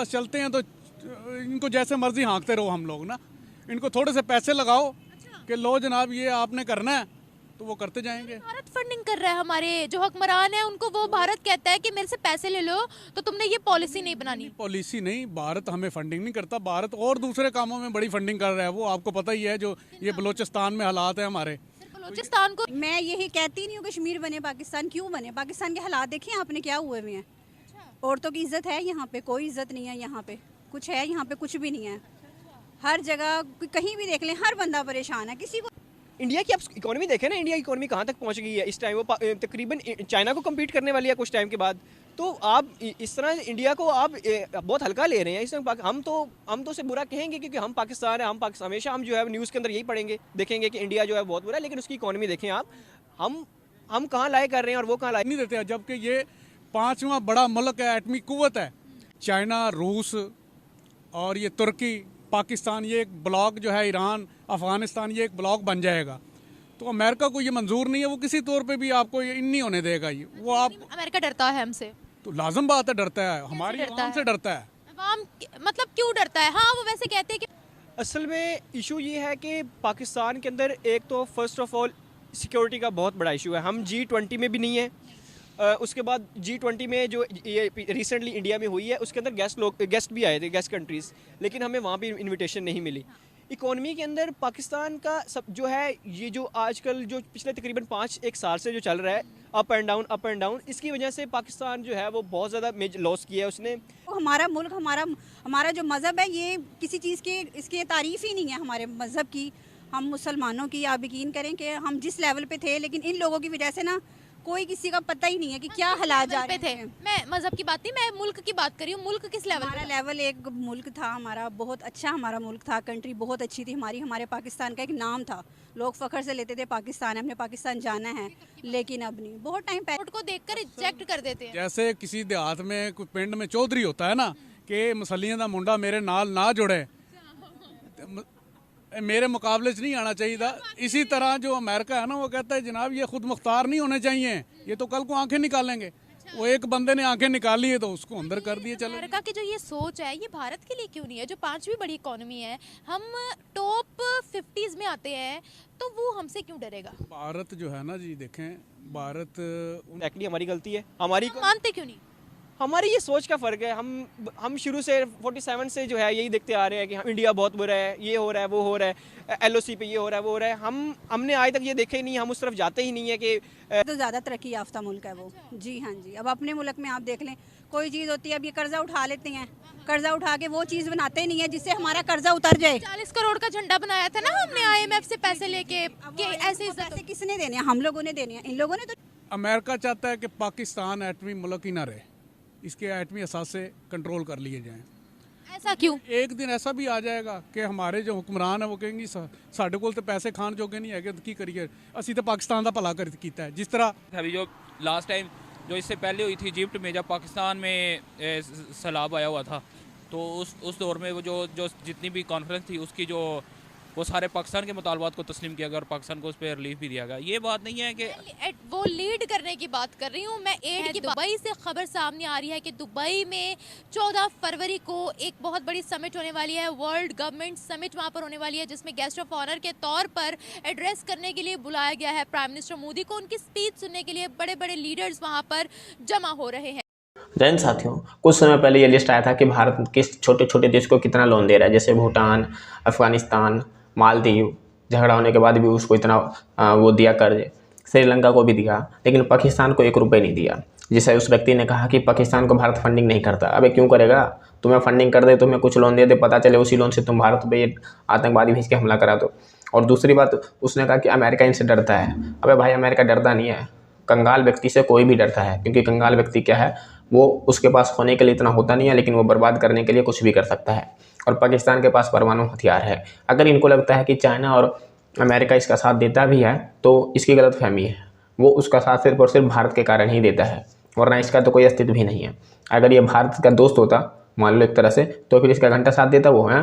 बस चलते हैं तो इनको जैसे मर्जी हाँकते रहो हम लोग ना, इनको थोड़े से पैसे लगाओ कि लो जनाब ये आपने करना है, तो वो करते जाएंगे। भारत फंडिंग कर रहा है, हमारे जो हुक्मरान है उनको वो भारत कहता है कि मेरे से पैसे ले लो, तो तुमने ये पॉलिसी नहीं बनानी। पॉलिसी नहीं, भारत हमें फंडिंग नहीं करता, भारत और दूसरे कामों में बड़ी फंडिंग कर रहा है। वो आपको पता ही है जो ये बलूचिस्तान में हालात है हमारे। बलूचिस्तान को मैं यही कहती नहीं हूँ कश्मीर बने, पाकिस्तान क्यों बने। पाकिस्तान के हालात देखें आपने क्या हुए हुए हैं। औरतों की इज्जत है यहाँ पे? कोई इज्जत नहीं है यहाँ पे। कुछ है यहाँ पे? कुछ भी नहीं है। हर जगह कहीं भी देख लें हर बंदा परेशान है। किसी को इंडिया की आप इकोनॉमी देखें ना, इंडिया की इकोनॉमी कहाँ तक पहुँच गई है इस टाइम। वो तकरीबन चाइना को कम्पीट करने वाली है कुछ टाइम के बाद। तो आप इस तरह इंडिया को आप बहुत हल्का ले रहे हैं। इस हम तो उसे बुरा कहेंगे क्योंकि हम पाकिस्तान है। हम पाकिस्तान हमेशा हम जो है न्यूज़ के अंदर यही पढ़ेंगे, देखेंगे कि इंडिया जो है बहुत बुरा है, लेकिन उसकी इकोनॉमी देखें आप, हम कहाँ लाए कर रहे हैं और वो कहाँ लाए नहीं देते हैं। जबकि ये 5वां बड़ा मुल्क है, एटमी कुव्वत है। चाइना, रूस और ये तुर्की, पाकिस्तान, ये एक ब्लॉक जो है, ईरान, अफगानिस्तान, ये एक ब्लॉक बन जाएगा। तो अमेरिका को ये मंजूर नहीं है, वो किसी तौर पे भी आपको ये इन नहीं होने देगा। ये वो आप अमेरिका डरता है हमसे, तो लाजम बात है, डरता है, हमारी आवाम से डरता है। अवाम मतलब क्यों डरता है? हाँ वो वैसे कहते हैं कि असल में इशू ये है कि पाकिस्तान के अंदर एक तो फर्स्ट ऑफ ऑल सिक्योरिटी का बहुत बड़ा इशू है। हम G20 में भी नहीं है। उसके बाद G20 में जो ये रिसेंटली इंडिया में हुई है उसके अंदर गेस्ट भी आए थे, गेस्ट कंट्रीज़, लेकिन हमें वहाँ भी इनविटेशन नहीं मिली। इकोनॉमी के अंदर पाकिस्तान का सब जो है, ये जो आजकल जो पिछले तकरीबन 5-1 साल से जो चल रहा है, अप एंड डाउन, इसकी वजह से पाकिस्तान जो है वो बहुत ज़्यादा लॉस किया है उसने। हमारा मुल्क, हमारा जो मज़हब है, ये किसी चीज़ की इसकी तारीफ़ ही नहीं है हमारे मज़हब की। हम मुसलमानों की, आप यकीन करें कि हम जिस लेवल पे थे, लेकिन इन लोगों की वजह से ना कोई किसी का पता ही नहीं है कि क्या हालात जा रहे थे। मैं मजहब की बात नहीं, मैं मुल्क की बात कर रही हूँ। मुल्क किस लेवल? हमारा लेवल एक मुल्क था, हमारा बहुत अच्छा हमारा मुल्क था, कंट्री बहुत अच्छी थी हमारी। हमारे पाकिस्तान का एक नाम था, लोग फ़ख्र से लेते थे पाकिस्तान है, हमने पाकिस्तान जाना है। लेकिन अब नहीं, बहुत टाइम पहले को देखकर रिजेक्ट कर देते हैं। जैसे किसी देहात में कोई पिंड में चौधरी होता है ना कि मसलियां दा मुंडा मेरे नाल ना जुड़े, मेरे मुकाबले से नहीं आना चाहिए था। इसी तरह जो अमेरिका है ना, वो कहता है जनाब ये खुद मुख्तार नहीं होने चाहिए, ये तो कल को आंखें निकालेंगे। वो एक बंदे ने आंखें निकाली है तो उसको अंदर कर दिए। चलो, अमेरिका की जो ये सोच है, ये भारत के लिए क्यों नहीं है? जो 5वीं बड़ी इकोनॉमी है, हम टॉप 50s में आते हैं, तो वो हमसे क्यों डरेगा? भारत जो है ना जी, देखें भारत एक्चुअली हमारी गलती है। हमारी मानते क्यों नहीं? हमारी ये सोच का फ़र्क है। हम शुरू से 47 से जो है यही देखते आ रहे हैं कि हम इंडिया बहुत बुरा है, ये हो रहा है, वो हो रहा है, LOC पे ये हो रहा है, वो हो रहा है। हमने आज तक ये देखे ही नहीं, हम उस तरफ जाते ही नहीं है कि तो ज़्यादा तरक्की याफ्ता मुल्क है वो। जी हाँ जी। अब अपने मुल्क में आप देख लें, कोई चीज़ होती है, अब ये कर्जा उठा लेते हैं, कर्जा उठा के वो चीज़ बनाते ही नहीं है जिससे हमारा कर्जा उतर जाए। 40 करोड़ का झंडा बनाया था ना हमने IMF से पैसे लेके, कि ऐसे पैसे किसने देने हैं? हम लोगों ने देने हैं। इन लोगों ने तो अमेरिका चाहता है कि पाकिस्तान एटमी मुल्क ही ना रहे, इसके एटमी असासे कंट्रोल कर लिए जाएं। ऐसा क्यों? एक दिन ऐसा भी आ जाएगा कि हमारे जो हुक्मरान है वो कहेंगे साढ़े कोल तो पैसे खान जोगे नहीं है, की करिए, असी तो पाकिस्तान का भला किया है। जिस तरह अभी जो लास्ट टाइम जो इससे पहले हुई थी इजिप्ट में, जब पाकिस्तान में सैलाब आया हुआ था, तो उस दौर में वो जो जितनी भी कॉन्फ्रेंस थी उसकी जो वो सारे पाकिस्तान के मुतालबात को तस्लीम किया गया और पाकिस्तान को उस पर रिलीफ भी दिया गया। ये बात नहीं है कि वो लीड करने की बात कर रही हूँ मैं। एड की दुबई से खबर सामने आ रही है कि दुबई में 14 फरवरी को एक बहुत बड़ी समिट होने वाली है, वर्ल्ड गवर्नमेंट समिट वहाँ पर होने वाली है, जिसमें गेस्ट ऑफ ऑनर के तौर पर एड्रेस करने के लिए बुलाया गया है प्राइम मिनिस्टर मोदी को। उनकी स्पीच सुनने के लिए बड़े बड़े लीडर्स वहाँ पर जमा हो रहे हैं। जय हिंद साथियों, कुछ समय पहले ये लिस्ट आया था कि भारत किस छोटे छोटे देश को कितना लोन दे रहा है, जैसे भूटान, अफगानिस्तान, मालदीव। झगड़ा होने के बाद भी उसको इतना वो दिया कर्ज, श्रीलंका को भी दिया, लेकिन पाकिस्तान को 1 रुपये नहीं दिया। जिसे उस व्यक्ति ने कहा कि पाकिस्तान को भारत फंडिंग नहीं करता। अबे क्यों करेगा? तुम्हें फंडिंग कर दे, तुम्हें कुछ लोन दे दे, पता चले उसी लोन से तुम भारत पे आतंकवादी भेज के हमला करा दो। और दूसरी बात, उसने कहा कि अमेरिका इनसे डरता है। अबे भाई, अमेरिका डरता नहीं है, कंगाल व्यक्ति से कोई भी डरता है, क्योंकि कंगाल व्यक्ति क्या है, वो उसके पास होने के लिए इतना होता नहीं है, लेकिन वो बर्बाद करने के लिए कुछ भी कर सकता है। और पाकिस्तान के पास परमाणु हथियार है। अगर इनको लगता है कि चाइना और अमेरिका इसका साथ देता भी है तो इसकी गलतफहमी है। वो उसका साथ सिर्फ और सिर्फ भारत के कारण ही देता है, वरना इसका तो कोई अस्तित्व भी नहीं है। अगर ये भारत का दोस्त होता, मान लो एक तरह से, तो फिर इसका घंटा साथ देता वो है।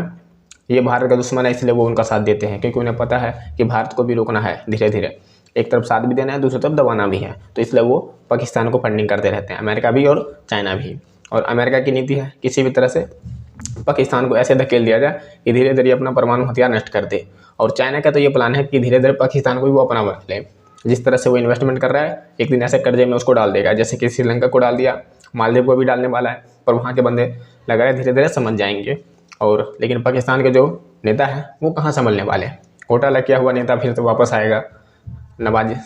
ये भारत का दुश्मन है, इसलिए वो उनका साथ देते हैं, क्योंकि उन्हें पता है कि भारत को भी रोकना है धीरे धीरे। एक तरफ साथ भी देना है, दूसरी तरफ दबाना भी है, तो इसलिए वो पाकिस्तान को फंडिंग करते रहते हैं, अमेरिका भी और चाइना भी। और अमेरिका की नीति है किसी भी तरह से पाकिस्तान को ऐसे धकेल दिया जाए कि धीरे धीरे अपना परमाणु हथियार नष्ट कर दे। और चाइना का तो ये प्लान है कि धीरे धीरे पाकिस्तान को भी वो अपना बना ले। जिस तरह से वो इन्वेस्टमेंट कर रहा है एक दिन ऐसे कर्जे में उसको डाल देगा, जैसे कि श्रीलंका को डाल दिया, मालदीव को भी डालने वाला है। पर वहाँ के बंदे लग रहा है धीरे धीरे समझ जाएंगे। और लेकिन पाकिस्तान के जो नेता है वो कहाँ संभलने वाले हैं। घोटाला किया हुआ नेता फिर तो वापस आएगा नवाज